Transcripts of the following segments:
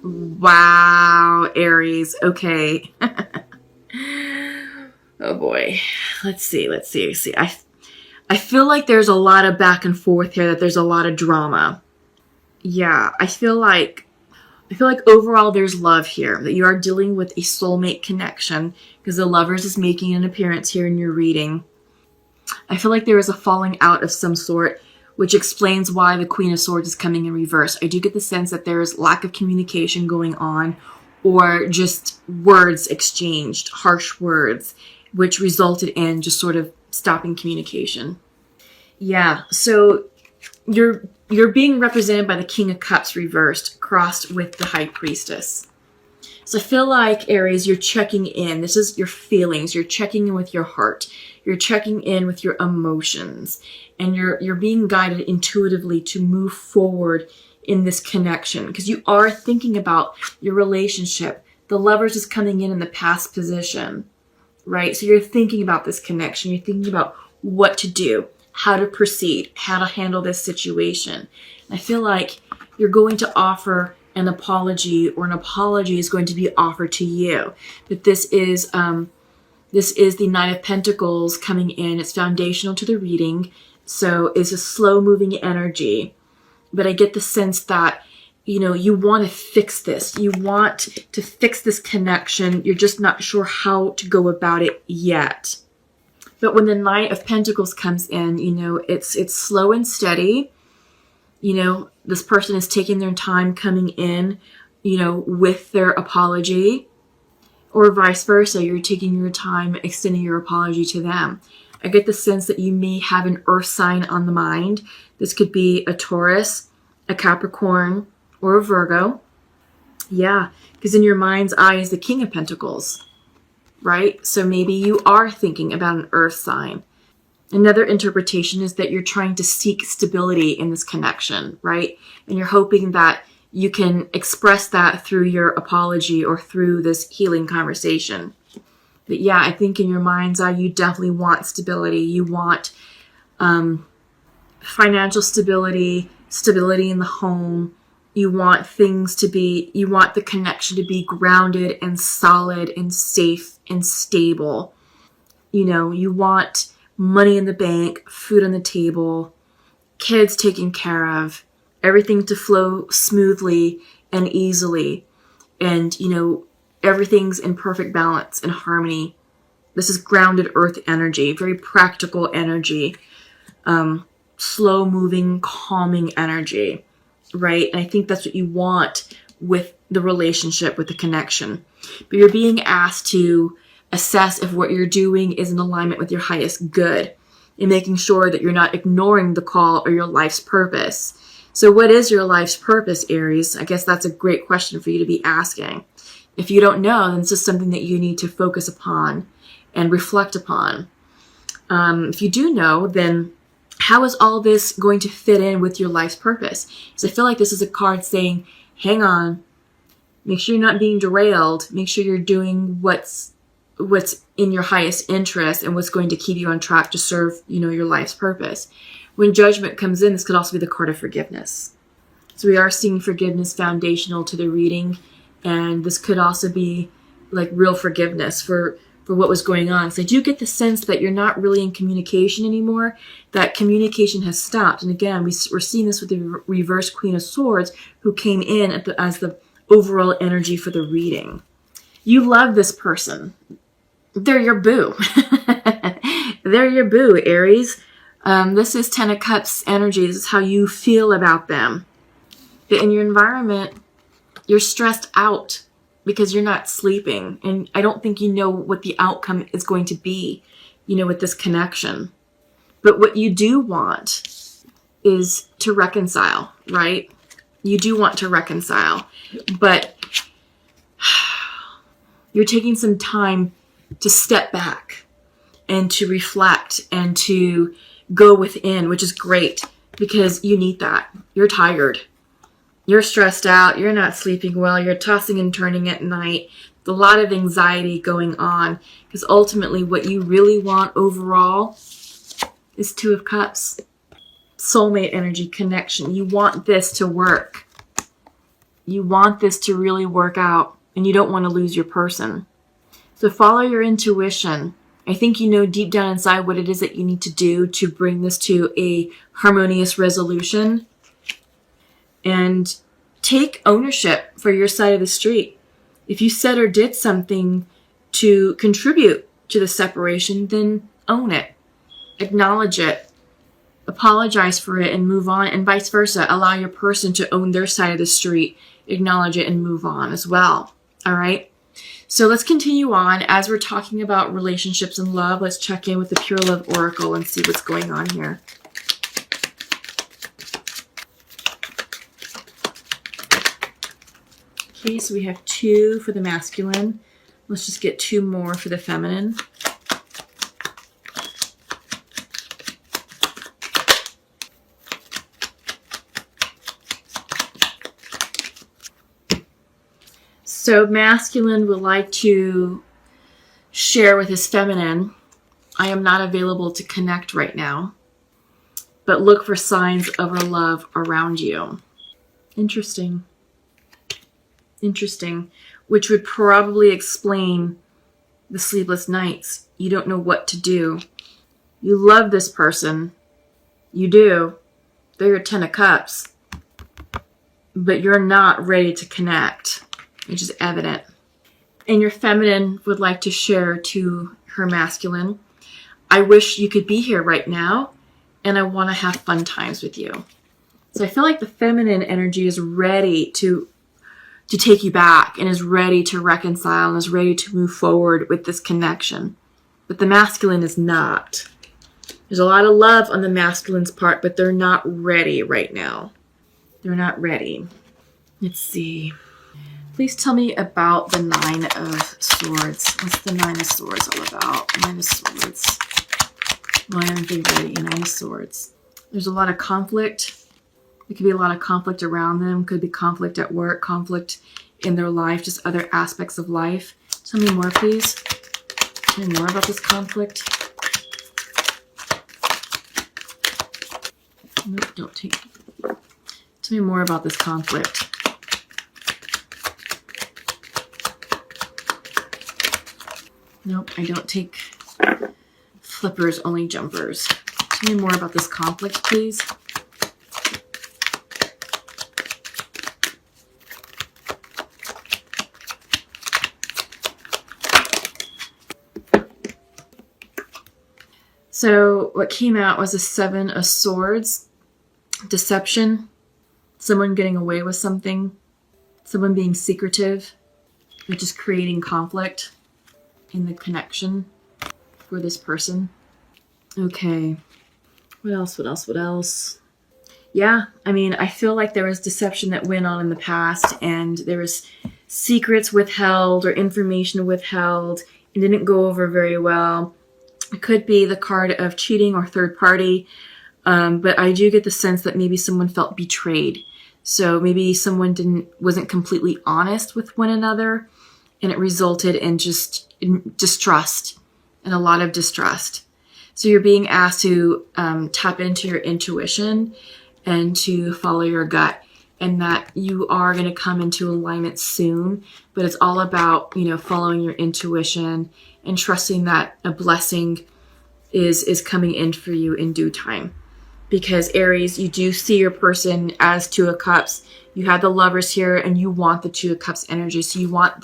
Wow, Aries. Okay. Oh boy. Let's see. I feel like there's a lot of back and forth here, that there's a lot of drama. Yeah, I feel like overall there's love here, that you are dealing with a soulmate connection, because the Lovers is making an appearance here in your reading. I feel like there is a falling out of some sort, which explains why the Queen of Swords is coming in reverse. I do get the sense that there is lack of communication going on, or just words exchanged, harsh words, which resulted in just sort of stopping communication. Yeah, so you're being represented by the King of Cups reversed, crossed with the High Priestess. So I feel like, Aries, you're checking in. This is your feelings. You're checking in with your heart. You're checking in with your emotions. And you're being guided intuitively to move forward in this connection, because you are thinking about your relationship. The Lovers is coming in the past position, right? So you're thinking about this connection. You're thinking about what to do, how to proceed, how to handle this situation. And I feel like you're going to offer an apology, or an apology is going to be offered to you. That this is the Knight of Pentacles coming in. It's foundational to the reading, so it's a slow-moving energy. But I get the sense that, you want to fix this. You want to fix this connection. You're just not sure how to go about it yet. But when the Knight of Pentacles comes in, it's slow and steady. This person is taking their time coming in, with their apology, or vice versa. You're taking your time extending your apology to them. I get the sense that you may have an earth sign on the mind. This could be a Taurus, a Capricorn, or a Virgo. Yeah, because in your mind's eye is the King of Pentacles, right? So maybe you are thinking about an earth sign. Another interpretation is that you're trying to seek stability in this connection, right? And you're hoping that you can express that through your apology or through this healing conversation. But yeah, I think in your mind's eye, you definitely want stability. You want financial stability, stability in the home. You want the connection to be grounded and solid and safe and stable. You want money in the bank, food on the table, kids taken care of, everything to flow smoothly and easily. And, everything's in perfect balance and harmony. This is grounded earth energy, very practical energy, slow moving, calming energy, right? And I think that's what you want with the relationship, with the connection. But you're being asked to assess if what you're doing is in alignment with your highest good, and making sure that you're not ignoring the call or your life's purpose. So what is your life's purpose, Aries? I guess that's a great question for you to be asking. If you don't know, then this is something that you need to focus upon and reflect upon. If you do know, then how is all this going to fit in with your life's purpose? So I feel like this is a card saying, hang on, make sure you're not being derailed, make sure you're doing what's in your highest interest and what's going to keep you on track to serve, your life's purpose. When Judgment comes in, this could also be the card of forgiveness. So we are seeing forgiveness foundational to the reading, and this could also be like real forgiveness for what was going on. So I do get the sense that you're not really in communication anymore, that communication has stopped. And again, we're seeing this with the reverse Queen of Swords, who came in as the overall energy for the reading. You love this person. They're your boo. They're your boo, Aries. This is Ten of Cups energy. This is how you feel about them. But in your environment, you're stressed out because you're not sleeping. And I don't think you know what the outcome is going to be, with this connection. But what you do want is to reconcile, right? You do want to reconcile. But you're taking some time to step back and to reflect and to go within, which is great because you need that. You're tired. You're stressed out. You're not sleeping well. You're tossing and turning at night. There's a lot of anxiety going on because ultimately what you really want overall is Two of Cups. Soulmate energy, connection. You want this to work. You want this to really work out, and you don't want to lose your person. So follow your intuition. I think you know deep down inside what it is that you need to do to bring this to a harmonious resolution. And take ownership for your side of the street. If you said or did something to contribute to the separation, then own it. Acknowledge it. Apologize for it and move on, and vice versa. Allow your person to own their side of the street, acknowledge it, and move on as well. All right? So let's continue on. As we're talking about relationships and love, let's check in with the Pure Love Oracle and see what's going on here. Okay, so we have 2 for the masculine. Let's just get 2 more for the feminine. So masculine would like to share with his feminine, I am not available to connect right now, but look for signs of our love around you. Interesting. Interesting. Which would probably explain the sleepless nights. You don't know what to do. You love this person. You do. They're your 10 of Cups. But you're not ready to connect, which is evident. And your feminine would like to share to her masculine, I wish you could be here right now, and I want to have fun times with you. So I feel like the feminine energy is ready to take you back, and is ready to reconcile, and is ready to move forward with this connection. But the masculine is not. There's a lot of love on the masculine's part, but they're not ready right now. They're not ready. Let's see. Please tell me about the 9 of Swords. What's the 9 of Swords all about? 9 of Swords. Why aren't they ready? 9 of Swords. There's a lot of conflict. There could be a lot of conflict around them. Could be conflict at work, conflict in their life, just other aspects of life. Tell me more, please. Tell me more about this conflict. Nope, don't take. Tell me more about this conflict. Nope, I don't take flippers, only jumpers. Tell me more about this conflict, please. So what came out was a 7 of Swords. Deception. Someone getting away with something. Someone being secretive. Or just creating conflict in the connection for this person. Okay. What else? What else? What else? Yeah, I mean, I feel like there was deception that went on in the past, and there was secrets withheld or information withheld. It didn't go over very well. It could be the card of cheating or third party, but I do get the sense that maybe someone felt betrayed. So maybe someone wasn't completely honest with one another, and it resulted in just distrust, and a lot of distrust. So you're being asked to tap into your intuition and to follow your gut, and that you are going to come into alignment soon. But it's all about, following your intuition and trusting that a blessing is coming in for you in due time. Because Aries, you do see your person as 2 of Cups. You have the Lovers here, and you want the 2 of Cups energy. So you want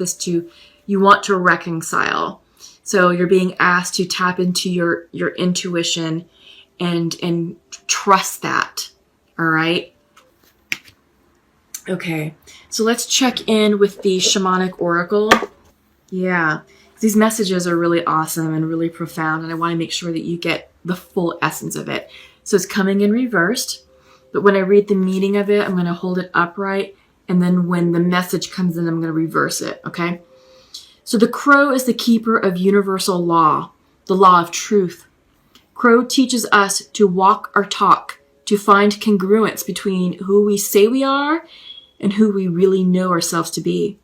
to reconcile. So you're being asked to tap into your intuition and trust that. All right. Okay. So let's check in with the Shamanic Oracle. Yeah. These messages are really awesome and really profound, and I want to make sure that you get the full essence of it. So it's coming in reversed, but when I read the meaning of it, I'm going to hold it upright, and then when the message comes in, I'm going to reverse it, okay? So the crow is the keeper of universal law, the law of truth. Crow teaches us to walk our talk, to find congruence between who we say we are and who we really know ourselves to be.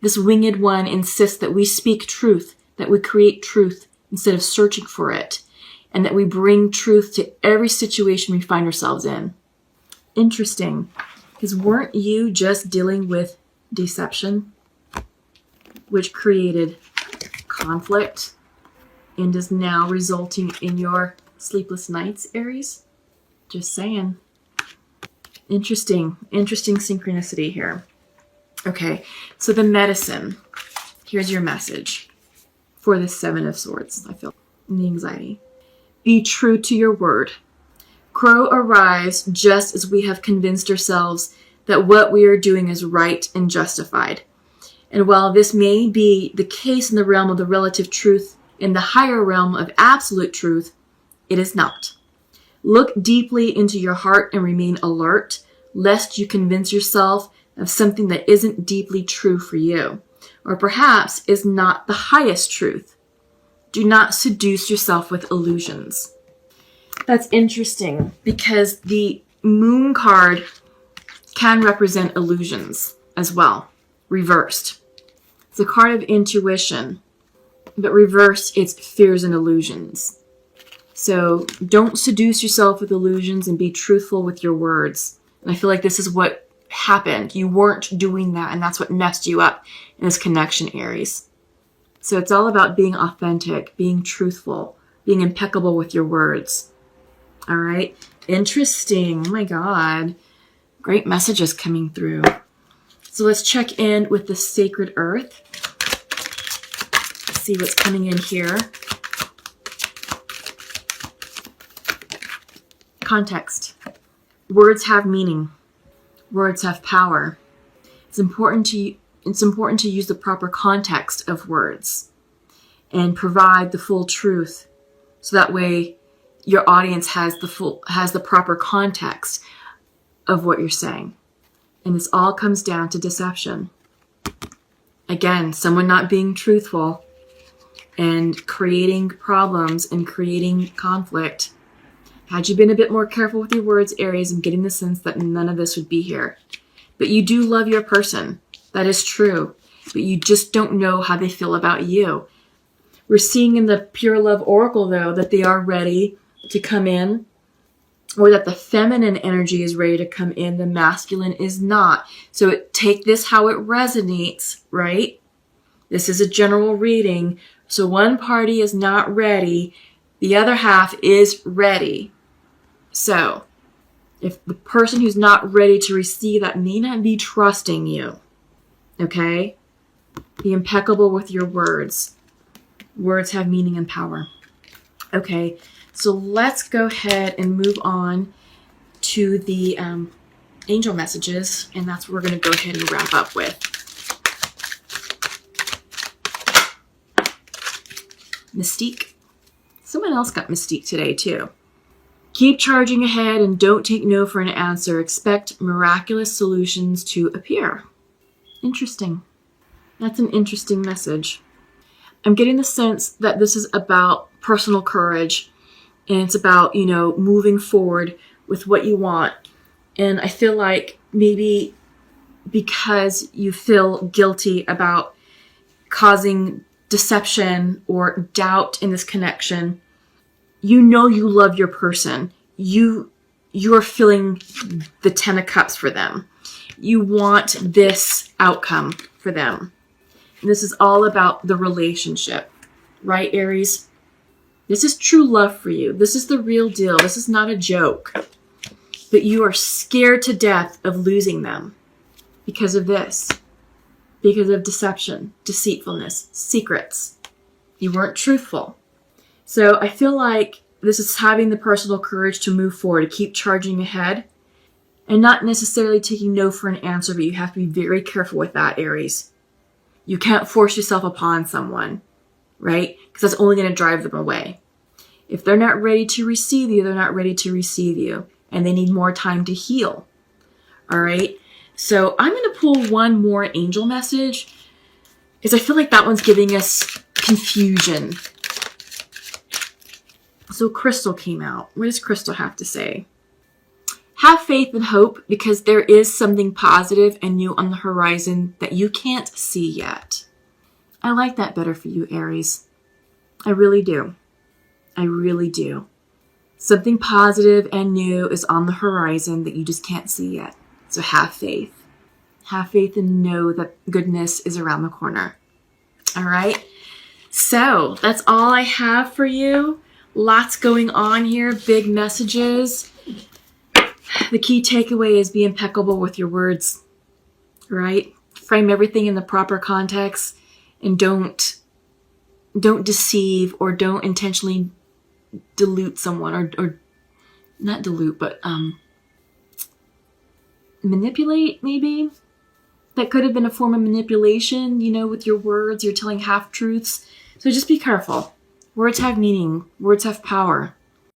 This winged one insists that we speak truth, that we create truth instead of searching for it, and that we bring truth to every situation we find ourselves in. Interesting, because weren't you just dealing with deception, which created conflict and is now resulting in your sleepless nights, Aries. Just saying. Interesting synchronicity here. Okay, so the medicine. Here's your message for the Seven of Swords, I feel, and the anxiety. Be true to your word. Crow arrives just as we have convinced ourselves that what we are doing is right and justified. And while this may be the case in the realm of the relative truth, in the higher realm of absolute truth, it is not. Look deeply into your heart and remain alert, lest you convince yourself of something that isn't deeply true for you, or perhaps is not the highest truth. Do not seduce yourself with illusions. That's interesting because the moon card can represent illusions as well, reversed. It's a card of intuition, but reversed, it's fears and illusions. So don't seduce yourself with illusions and be truthful with your words. And I feel like this is what happened. You weren't doing that, and that's what messed you up in this connection, Aries. So it's all about being authentic, being truthful, being impeccable with your words. All right? Interesting. Oh my God. Great messages coming through. So let's check in with the sacred earth. See what's coming in here. Context. Words have meaning. Words have power. It's important to use the proper context of words and provide the full truth, so that way your audience has the proper context of what you're saying. And this all comes down to deception. Again, someone not being truthful and creating problems and creating conflict. Had you been a bit more careful with your words, Aries, I'm getting the sense that none of this would be here. But you do love your person. That is true. But you just don't know how they feel about you. We're seeing in the Pure Love Oracle, though, that they are ready to come in, or that the feminine energy is ready to come in. The masculine is not. So take this how it resonates, right? This is a general reading. So one party is not ready. The other half is ready. So if the person who's not ready to receive that may not be trusting you, okay? Be impeccable with your words. Words have meaning and power. Okay, so let's go ahead and move on to the angel messages, and that's what we're going to go ahead and wrap up with. Mystique. Someone else got Mystique today, too. Keep charging ahead and don't take no for an answer. Expect miraculous solutions to appear. Interesting. That's an interesting message. I'm getting the sense that this is about personal courage, and it's about, moving forward with what you want. And I feel like maybe because you feel guilty about causing deception or doubt in this connection, you love your person. You're feeling the 10 of Cups for them. You want this outcome for them. And this is all about the relationship, right, Aries? This is true love for you. This is the real deal. This is not a joke. But you are scared to death of losing them because of this. Because of deception, deceitfulness, secrets. You weren't truthful. So I feel like this is having the personal courage to move forward, to keep charging ahead, and not necessarily taking no for an answer, but you have to be very careful with that, Aries. You can't force yourself upon someone, right? Because that's only going to drive them away. If they're not ready to receive you, they're not ready to receive you, and they need more time to heal. All right? So I'm going to pull one more angel message, because I feel like that one's giving us confusion. So Crystal came out. What does Crystal have to say? Have faith and hope, because there is something positive and new on the horizon that you can't see yet. I like that better for you, Aries. I really do. I really do. Something positive and new is on the horizon that you just can't see yet. So have faith. Have faith and know that goodness is around the corner. All right. So that's all I have for you. Lots going on here. Big messages. The key takeaway is be impeccable with your words, right? Frame everything in the proper context and don't deceive or don't intentionally dilute someone or not dilute, but manipulate maybe. That could have been a form of manipulation, with your words. You're telling half-truths. So just be careful. Words have meaning. Words have power.